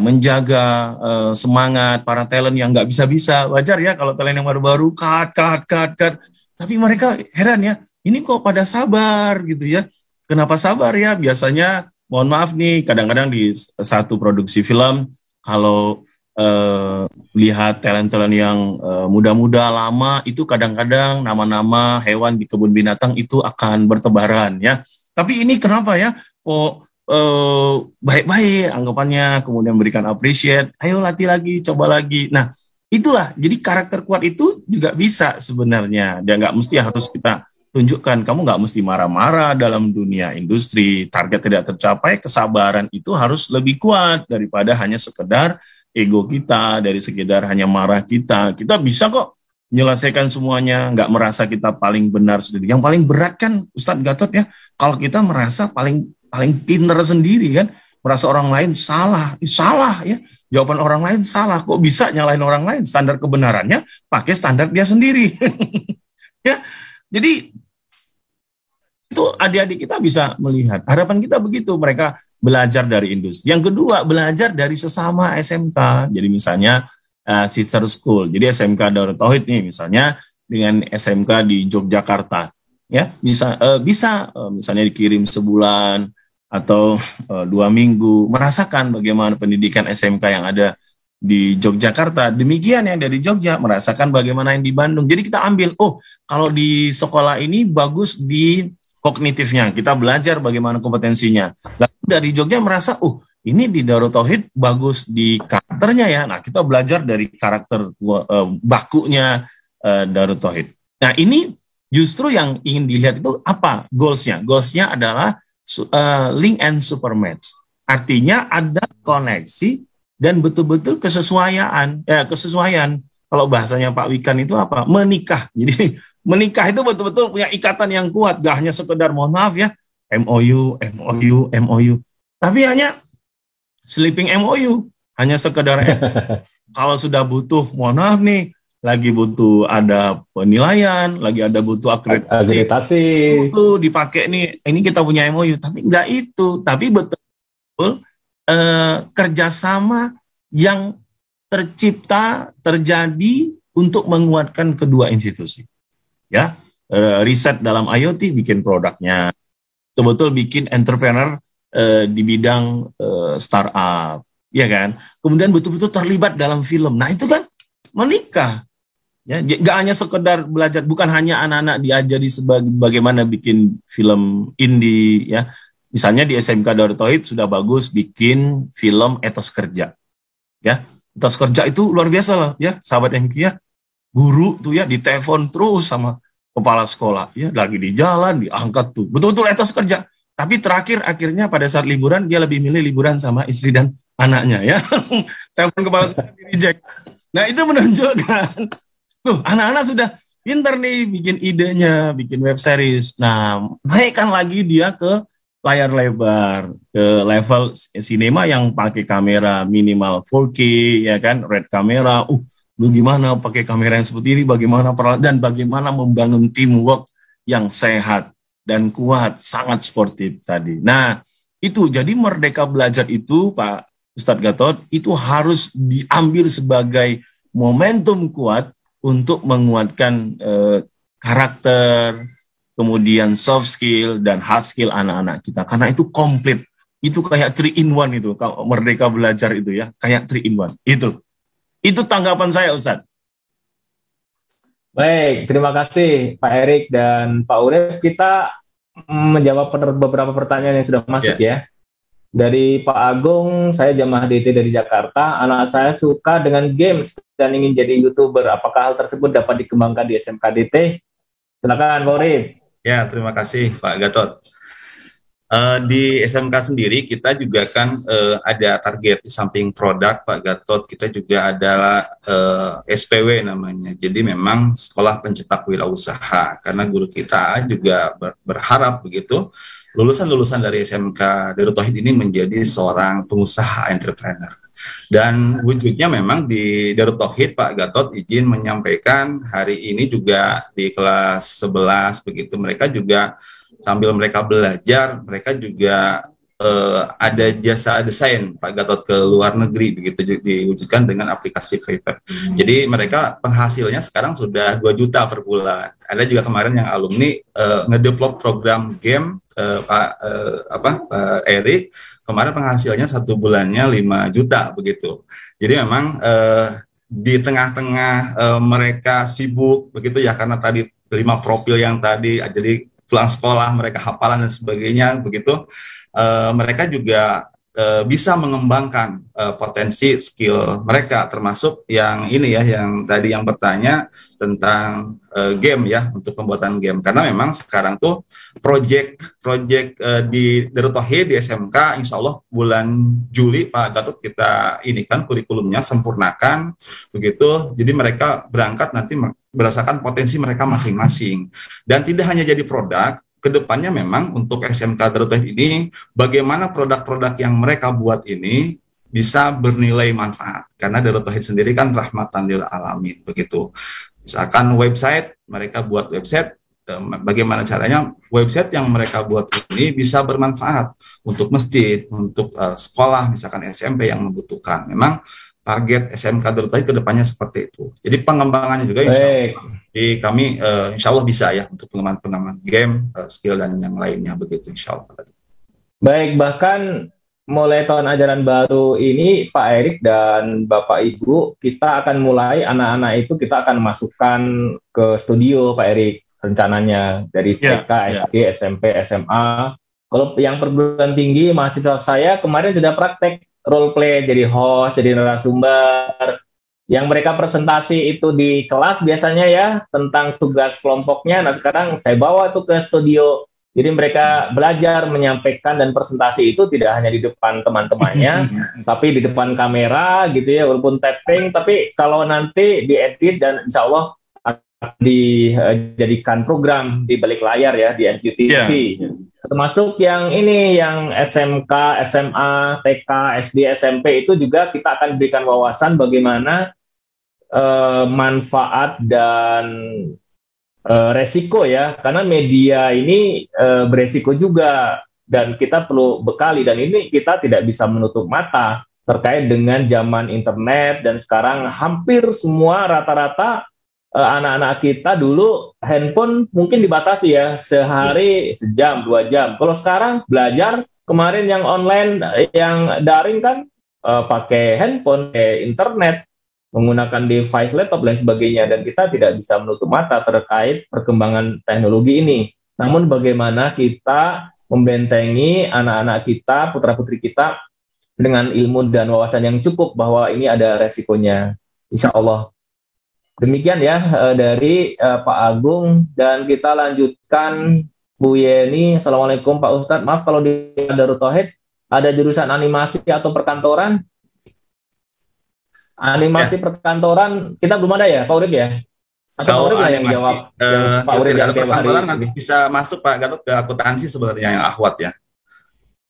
menjaga semangat para talent yang nggak bisa-bisa. Wajar ya kalau talent yang baru-baru cut. Tapi mereka heran ya, ini kok pada sabar gitu ya. Kenapa sabar ya? Biasanya, mohon maaf nih, kadang-kadang di satu produksi film, kalau lihat talent-talent yang muda-muda lama, itu kadang-kadang nama-nama hewan di kebun binatang itu akan bertebaran ya. Tapi ini kenapa ya? Baik-baik anggapannya, kemudian berikan appreciate, ayo latih lagi, coba lagi. Nah, itulah, jadi karakter kuat itu juga bisa sebenarnya. Dia nggak mesti harus kita tunjukkan, kamu nggak mesti marah-marah dalam dunia industri, target tidak tercapai, kesabaran itu harus lebih kuat daripada hanya sekedar ego kita, dari sekedar hanya marah kita. Kita bisa kok menyelesaikan semuanya, nggak merasa kita paling benar sendiri. Yang paling berat kan Ustadz Gatot ya, kalau kita merasa paling pinter sendiri kan, merasa orang lain salah ya, jawaban orang lain salah, kok bisa nyalahin orang lain, standar kebenarannya pakai standar dia sendiri. Ya. Jadi itu adik-adik kita bisa melihat. Harapan kita begitu, mereka belajar dari industri. Yang kedua, belajar dari sesama SMK. Jadi misalnya sister school. Jadi SMK Darut Tauhid nih misalnya dengan SMK di Yogyakarta. ya bisa misalnya dikirim sebulan atau 2 minggu, merasakan bagaimana pendidikan SMK yang ada di Yogyakarta, demikian yang dari Jogja merasakan bagaimana yang di Bandung. Jadi kita ambil, kalau di sekolah ini bagus di kognitifnya, kita belajar bagaimana kompetensinya. Lalu dari Jogja merasa, ini di Darut Tauhid bagus di karakternya ya. Nah, kita belajar dari karakter bakunya Darut Tauhid. Nah, ini justru yang ingin dilihat itu apa goalsnya? Goalsnya adalah link and super match. Artinya ada koneksi dan betul-betul kesesuaian. Kalau bahasanya Pak Wikan itu apa? Menikah. Jadi menikah itu betul-betul punya ikatan yang kuat. Gak hanya sekedar, mohon maaf ya, MOU. Tapi hanya sleeping MOU. Hanya sekedar kalau sudah butuh, mohon maaf nih, lagi butuh ada penilaian, lagi ada butuh akreditasi, itu dipakai nih, ini kita punya MOU. Tapi enggak itu. Tapi betul kerjasama yang terjadi untuk menguatkan kedua institusi. Ya, riset dalam IoT bikin produknya, betul-betul bikin entrepreneur di bidang startup, ya kan? Kemudian betul-betul terlibat dalam film. Nah itu kan menikah. Ya, nggak hanya sekedar belajar, bukan hanya anak-anak diajari bagaimana bikin film indie, ya. Misalnya di SMK Darut Tauhid sudah bagus bikin film etos kerja, ya. Etos kerja itu luar biasa lah, ya, sahabat MQ ya. Guru tuh ya ditelepon terus sama kepala sekolah, ya, lagi di jalan diangkat tuh, betul-betul etos kerja. Tapi terakhir akhirnya pada saat liburan dia lebih milih liburan sama istri dan anaknya, ya. Telepon kepala sekolah di reject. Nah itu menunjukkan, anak-anak sudah pinter nih bikin idenya, bikin web series. Nah naikkan lagi dia ke layar lebar, ke level sinema yang pakai kamera minimal 4K, ya kan, red kamera. Lu gimana pakai kamera yang seperti ini, bagaimana dan bagaimana membangun teamwork yang sehat dan kuat, sangat sportif tadi. Nah, itu jadi Merdeka Belajar itu, Pak Ustadz Gatot, itu harus diambil sebagai momentum kuat untuk menguatkan karakter, kemudian soft skill dan hard skill anak-anak kita. Karena itu komplit. Itu kayak 3-in-1 itu. Kalau Merdeka Belajar itu ya, kayak 3-in-1. Itu tanggapan saya, Ustadz. Baik, terima kasih Pak Erik dan Pak Urip. Kita menjawab beberapa pertanyaan yang sudah masuk ya. Dari Pak Agung, saya jamaah DT dari Jakarta. Anak saya suka dengan games dan ingin jadi YouTuber. Apakah hal tersebut dapat dikembangkan di SMK DT? Silakan Pak Urip. Ya, terima kasih Pak Gatot. Di SMK sendiri kita juga kan ada target di samping produk Pak Gatot, kita juga adalah SPW namanya. Jadi memang sekolah pencetak wirausaha, karena guru kita juga berharap begitu lulusan-lulusan dari SMK Darut Tauhid ini menjadi seorang pengusaha entrepreneur. Dan wujudnya memang di Darut Tauhid, Pak Gatot izin menyampaikan hari ini juga di kelas 11 begitu, mereka juga sambil mereka belajar, mereka juga ada jasa desain Pak Gatot ke luar negeri begitu, diwujudkan dengan aplikasi Fiverr. Jadi mereka penghasilnya sekarang sudah 2 juta per bulan. Ada juga kemarin yang alumni ngedevelop program game Pak Erik, kemarin penghasilnya 1 bulannya 5 juta begitu. Jadi memang di tengah-tengah mereka sibuk begitu ya, karena tadi 5 profil yang tadi, jadi pulang sekolah mereka hafalan dan sebagainya begitu, mereka juga bisa mengembangkan potensi skill mereka, termasuk yang ini ya, yang tadi yang bertanya tentang game ya, untuk pembuatan game. Karena memang sekarang tuh project di Darut Tauhid di SMK, insya Allah bulan Juli Pak Gatot kita ini kan kurikulumnya sempurnakan begitu. Jadi mereka berangkat nanti berdasarkan potensi mereka masing-masing, dan tidak hanya jadi produk. Kedepannya memang untuk SMK Darut Tauhid ini, bagaimana produk-produk yang mereka buat ini bisa bernilai manfaat, karena Darut Tauhid sendiri kan rahmatan lil alamin begitu. Misalkan website, mereka buat website, bagaimana caranya website yang mereka buat ini bisa bermanfaat untuk masjid, untuk sekolah, misalkan SMP yang membutuhkan. Memang target SMK Darut Tauhid ke depannya seperti itu. Jadi pengembangannya juga insya Allah. Jadi kami insya Allah bisa ya untuk pengembangan game, skill dan yang lainnya begitu insya Allah. Baik, bahkan mulai tahun ajaran baru ini Pak Erik dan Bapak Ibu, kita akan mulai anak-anak itu kita akan masukkan ke studio Pak Erik rencananya dari TK, SD, SMP, SMA. Kalau yang perguruan tinggi mahasiswa saya kemarin sudah praktek role play jadi host, jadi narasumber. Yang mereka presentasi itu di kelas biasanya ya tentang tugas kelompoknya. Nah sekarang saya bawa itu ke studio. Jadi mereka belajar menyampaikan dan presentasi itu tidak hanya di depan teman-temannya, tapi di depan kamera gitu ya, walaupun tapping. Tapi kalau nanti diedit dan insya Allah dijadikan program di balik layar ya di NQTV. Termasuk yang ini, yang SMK, SMA, TK, SD, SMP itu juga kita akan berikan wawasan bagaimana manfaat dan resiko ya, karena media ini beresiko juga dan kita perlu bekali, dan ini kita tidak bisa menutup mata terkait dengan zaman internet. Dan sekarang hampir semua rata-rata anak-anak kita dulu handphone mungkin dibatasi ya, sehari sejam 2 jam. Kalau sekarang belajar kemarin yang online, yang daring kan pakai handphone, pakai internet, menggunakan device laptop dan sebagainya, dan kita tidak bisa menutup mata terkait perkembangan teknologi ini. Namun bagaimana kita membentengi anak-anak kita, putra-putri kita dengan ilmu dan wawasan yang cukup bahwa ini ada resikonya. Insya Allah. Demikian ya dari Pak Agung, dan kita lanjutkan Bu Yeni. Assalamualaikum Pak Ustadz. Maaf kalau di Darut Tauhid ada jurusan animasi atau perkantoran? Animasi perkantoran kita belum ada ya, Pak Urip ya? Atau Pak Urip yang jawab? Pak Urip yang perkantoran nanti bisa masuk Pak Gatot ke akuntansi sebenarnya, yang akhwat ya,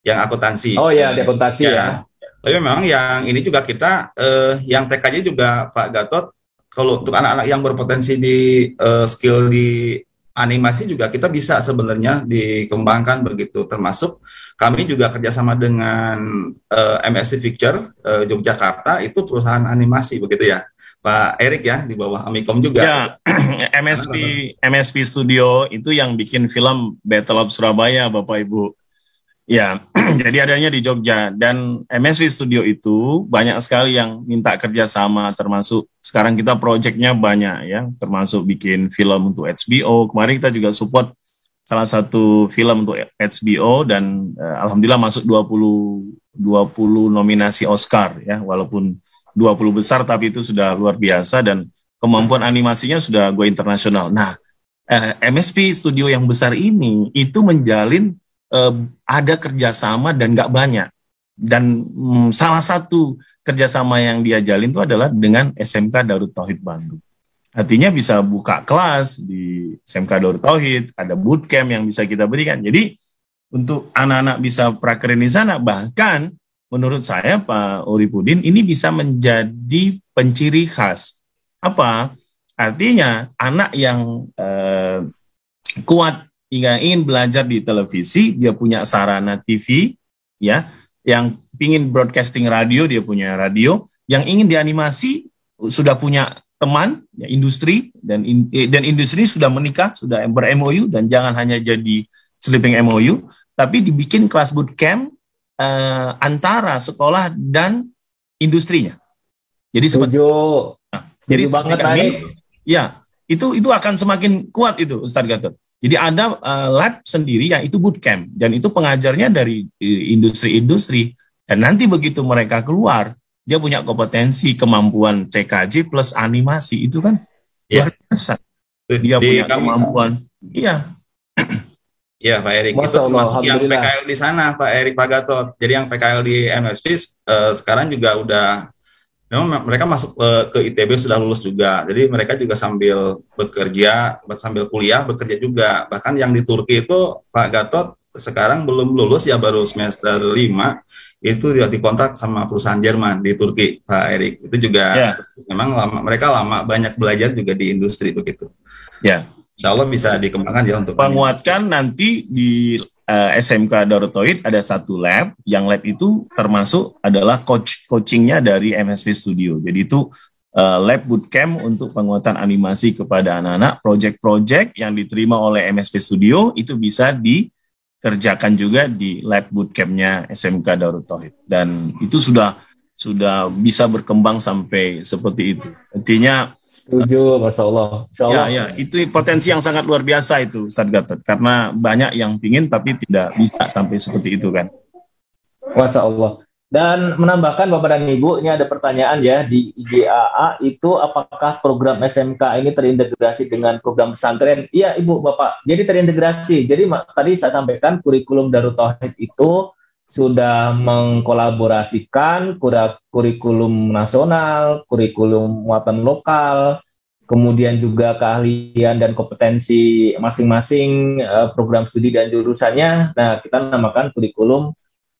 yang akuntansi. Oh ya, di akuntansi ya. Tapi memang yang ini juga kita, yang TKJ juga Pak Gatot, kalau untuk anak-anak yang berpotensi di skill di animasi juga kita bisa sebenarnya dikembangkan begitu, termasuk kami juga kerjasama dengan MSC Picture Yogyakarta, itu perusahaan animasi begitu ya Pak Erik ya, di bawah Amikom juga. Ya, MSP Studio itu yang bikin film Battle of Surabaya Bapak Ibu. Ya, jadi adanya di Jogja, dan MSP Studio itu banyak sekali yang minta kerjasama, termasuk sekarang kita proyeknya banyak ya, termasuk bikin film untuk HBO. Kemarin kita juga support salah satu film untuk HBO, dan alhamdulillah masuk 20 nominasi Oscar ya, walaupun 20 besar tapi itu sudah luar biasa, dan kemampuan animasinya sudah go internasional. Nah, MSP Studio yang besar ini itu menjalin ada kerjasama dan nggak banyak, dan salah satu kerjasama yang dia jalin itu adalah dengan SMK Darut Tauhid Bandung. Artinya bisa buka kelas di SMK Darut Tauhid, ada bootcamp yang bisa kita berikan. Jadi untuk anak-anak bisa prakerin di sana, bahkan menurut saya Pak Uripudin ini bisa menjadi penciri khas. Apa? Artinya anak yang kuat hingga ingin belajar di televisi, dia punya sarana TV, ya, yang ingin broadcasting radio, dia punya radio, yang ingin dianimasi, sudah punya teman, ya, industri, dan industri sudah menikah, sudah ber-MOU, dan jangan hanya jadi sleeping MOU, tapi dibikin kelas bootcamp antara sekolah dan industrinya. Jadi seperti jadi banget kami, ya, itu akan semakin kuat itu Ustadz Gatot. Jadi ada lab sendiri yang itu bootcamp, dan itu pengajarnya dari industri-industri, dan nanti begitu mereka keluar, dia punya kompetensi, kemampuan TKJ plus animasi, itu kan luar biasa. Dia punya kemampuan. Iya. Ya Pak Erik, itu termasuk yang PKL di sana Pak Erik, Pak Gatot. Jadi yang PKL di MSP sekarang juga udah, memang mereka masuk ke ITB sudah lulus juga. Jadi mereka juga sambil bekerja, sambil kuliah, bekerja juga. Bahkan yang di Turki itu Pak Gatot sekarang belum lulus ya, baru semester 5, itu dia dikontrak sama perusahaan Jerman di Turki, Pak Erik. Itu juga memang mereka banyak belajar juga di industri begitu. Ya. Insya Allah bisa dikembangkan ya untuk penguatkan nanti di SMK Darut Tauhid ada satu lab, yang lab itu termasuk adalah coachingnya dari MSP Studio. Jadi itu lab bootcamp untuk penguatan animasi kepada anak-anak. Project-project yang diterima oleh MSP Studio itu bisa dikerjakan juga di lab bootcampnya SMK Darut Tauhid. Dan itu sudah bisa berkembang sampai seperti itu. Artinya Setuju, Masya Allah. Ya, itu potensi yang sangat luar biasa itu, Ustaz Gatot. Karena banyak yang pingin tapi tidak bisa sampai seperti itu kan. Masya Allah. Dan menambahkan Bapak dan Ibu, ini ada pertanyaan ya di IGAA itu, apakah program SMK ini terintegrasi dengan program pesantren? Iya Ibu, Bapak. Jadi terintegrasi. Jadi tadi saya sampaikan kurikulum Darut Tauhid itu sudah mengkolaborasikan kurikulum nasional, kurikulum muatan lokal, kemudian juga keahlian dan kompetensi masing-masing program studi dan jurusannya. Nah, kita namakan kurikulum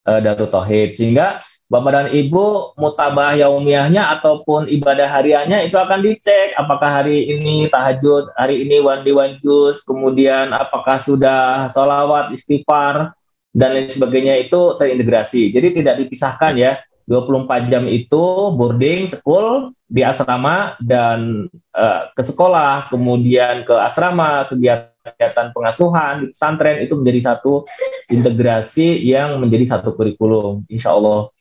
Darut Tauhid. Sehingga Bapak dan Ibu mutabah yaumiyahnya ataupun ibadah hariannya itu akan dicek apakah hari ini tahajud, hari ini one juz, kemudian apakah sudah sholawat, istighfar, dan lain sebagainya itu terintegrasi. Jadi tidak dipisahkan ya, 24 jam itu boarding, school, di asrama, dan ke sekolah, kemudian ke asrama, kegiatan pengasuhan, di pesantren, itu menjadi satu integrasi yang menjadi satu kurikulum, insya Allah.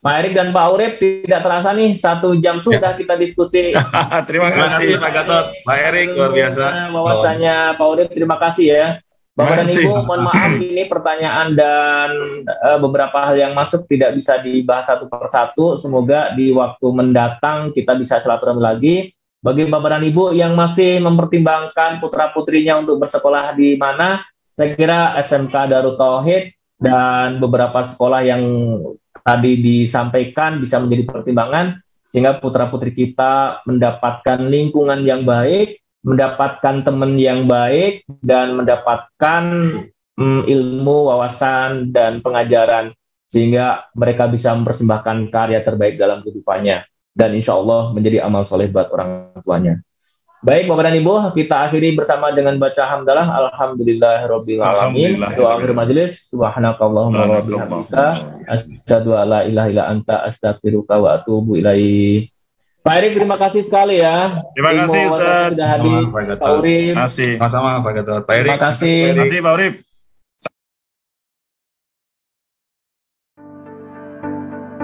Pak Erik dan Pak Urip, tidak terasa nih 1 jam sudah kita diskusi. Terima kasih Pak Gatot. Pak Erik, luar biasa. Bahwasanya Pak Urip, terima kasih ya. Bapak dan Ibu, mohon maaf ini pertanyaan dan beberapa hal yang masuk tidak bisa dibahas satu persatu. Semoga di waktu mendatang kita bisa silaturahmi lagi. Bagi Bapak dan Ibu yang masih mempertimbangkan putra-putrinya untuk bersekolah di mana, saya kira SMK Darut Tauhid dan beberapa sekolah yang tadi disampaikan bisa menjadi pertimbangan, sehingga putra-putri kita mendapatkan lingkungan yang baik, mendapatkan teman yang baik, dan mendapatkan ilmu, wawasan, dan pengajaran, sehingga mereka bisa mempersembahkan karya terbaik dalam kehidupannya, dan insya Allah menjadi amal soleh buat orang tuanya. Baik Bapak dan Ibu, kita akhiri bersama dengan baca hamdalah. Alhamdulillahirrabbilalamin. Doa akhir majelis. Subhanakallahumma wa bihamdika, asyhadu an la ilaha illa anta, astaghfiruka wa atubu ilaik. Pak Erik, terima kasih sekali ya. Terima kasih Ustaz. Sudah hadir. Pak Urip. Terima kasih. Sama-sama Pak Gatot. Pak Erik. Terima kasih. Terima kasih Pak Urip.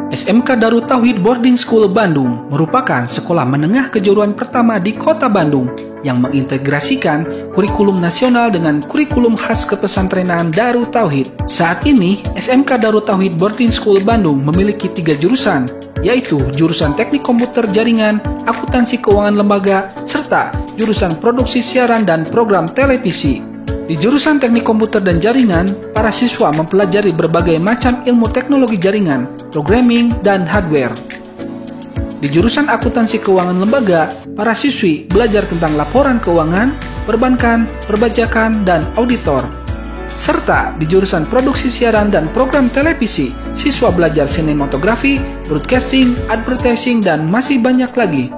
SMK Darut Tauhid Boarding School Bandung merupakan sekolah menengah kejuruan pertama di Kota Bandung yang mengintegrasikan kurikulum nasional dengan kurikulum khas kepesantrenan Darut Tauhid. Saat ini, SMK Darut Tauhid Boarding School Bandung memiliki 3 jurusan, yaitu jurusan Teknik Komputer Jaringan, Akuntansi Keuangan Lembaga, serta jurusan Produksi Siaran dan Program Televisi. Di jurusan Teknik Komputer dan Jaringan, para siswa mempelajari berbagai macam ilmu teknologi jaringan, programming, dan hardware. Di jurusan Akuntansi Keuangan Lembaga, para siswi belajar tentang laporan keuangan, perbankan, perpajakan, dan auditor. Serta di jurusan Produksi Siaran dan Program Televisi, siswa belajar sinematografi, broadcasting, advertising, dan masih banyak lagi.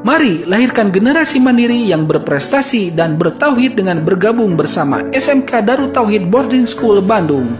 Mari lahirkan generasi mandiri yang berprestasi dan bertauhid dengan bergabung bersama SMK Darut Tauhid Boarding School Bandung.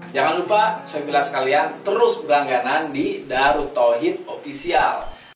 Jangan lupa, sobilah sekalian, terus berlangganan di Darut Tauhid Official.